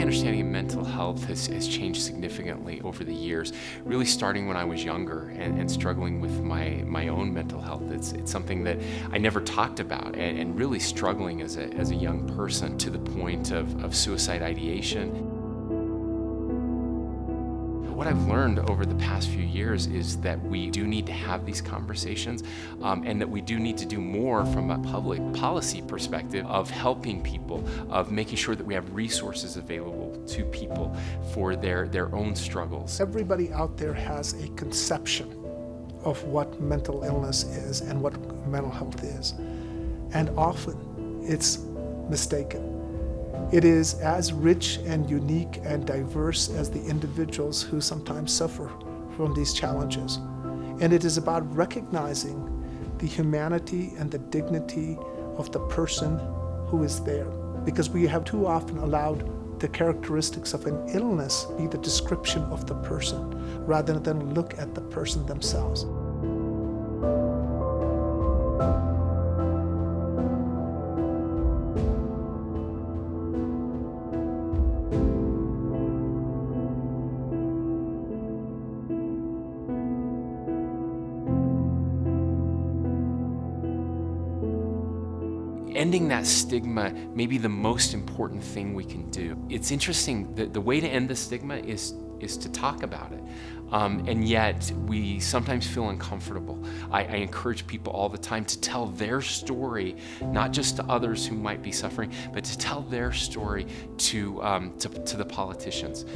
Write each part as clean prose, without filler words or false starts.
understanding of mental health has changed significantly over the years, really starting when I was younger and struggling with my own mental health. It's something that I never talked about, and really struggling as a young person to the point of suicide ideation. What I've learned over the past few years is that we do need to have these conversations, and that we do need to do more from a public policy perspective of helping people, of making sure that we have resources available to people for their own struggles. Everybody out there has a conception of what mental illness is and what mental health is, and often it's mistaken. It is as rich and unique and diverse as the individuals who sometimes suffer from these challenges. And it is about recognizing the humanity and the dignity of the person who is there. Because we have too often allowed the characteristics of an illness be the description of the person, rather than look at the person themselves. Ending that stigma may be the most important thing we can do. It's interesting that the way to end the stigma is to talk about it. And yet we sometimes feel uncomfortable. I encourage people all the time to tell their story, not just to others who might be suffering, but to tell their story to the politicians,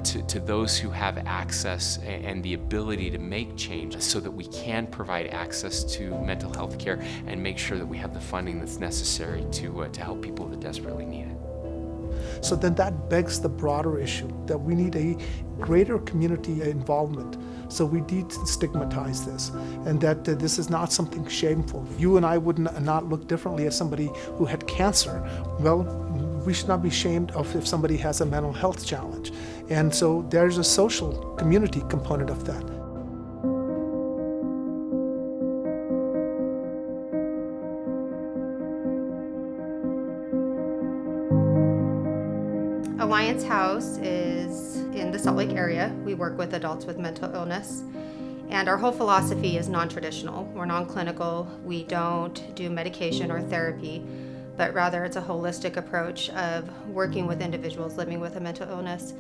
to those who have access and the ability to make change, so that we can provide access to mental health care and make sure that we have the funding that's necessary to help people that desperately need it. So then that begs the broader issue that we need a greater community involvement. So we destigmatize this, and that this is not something shameful. You and I would not look differently at somebody who had cancer. Well, we should not be ashamed of if somebody has a mental health challenge. And so there's a social community component of that. Alliance House is in the Salt Lake area. We work with adults with mental illness, and our whole philosophy is non-traditional. We're non-clinical. We don't do medication or therapy, but rather it's a holistic approach of working with individuals living with a mental illness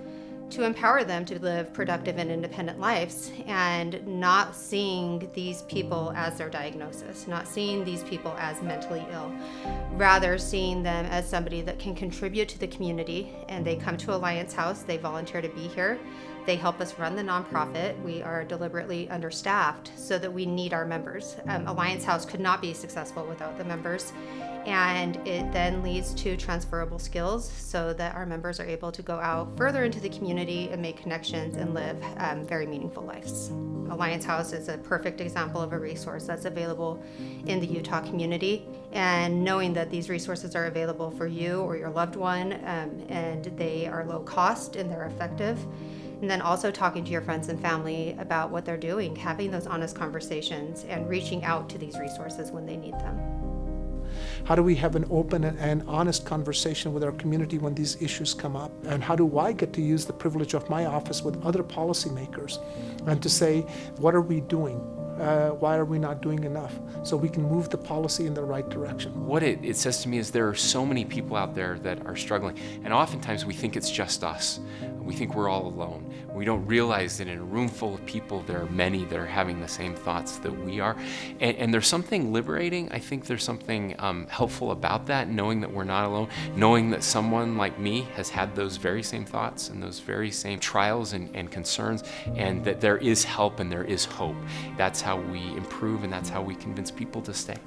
to empower them to live productive and independent lives, and not seeing these people as their diagnosis, not seeing these people as mentally ill, rather seeing them as somebody that can contribute to the community. And they come to Alliance House, they volunteer to be here, they help us run the nonprofit. We are deliberately understaffed so that we need our members. Alliance House could not be successful without the members. And it then leads to transferable skills so that our members are able to go out further into the community and make connections and live very meaningful lives. Alliance House is a perfect example of a resource that's available in the Utah community. And knowing that these resources are available for you or your loved one, and they are low cost and they're effective. And then also talking to your friends and family about what they're doing, having those honest conversations and reaching out to these resources when they need them. How do we have an open and honest conversation with our community when these issues come up? And how do I get to use the privilege of my office with other policymakers and to say, what are we doing? Why are we not doing enough? So we can move the policy in the right direction. What it says to me is there are so many people out there that are struggling, and oftentimes we think it's just us. We think we're all alone. We don't realize that in a room full of people, there are many that are having the same thoughts that we are. And there's something liberating. I think there's something helpful about that, knowing that we're not alone, knowing that someone like me has had those very same thoughts and those very same trials and concerns, and that there is help and there is hope. That's how we improve, and that's how we convince people to stay.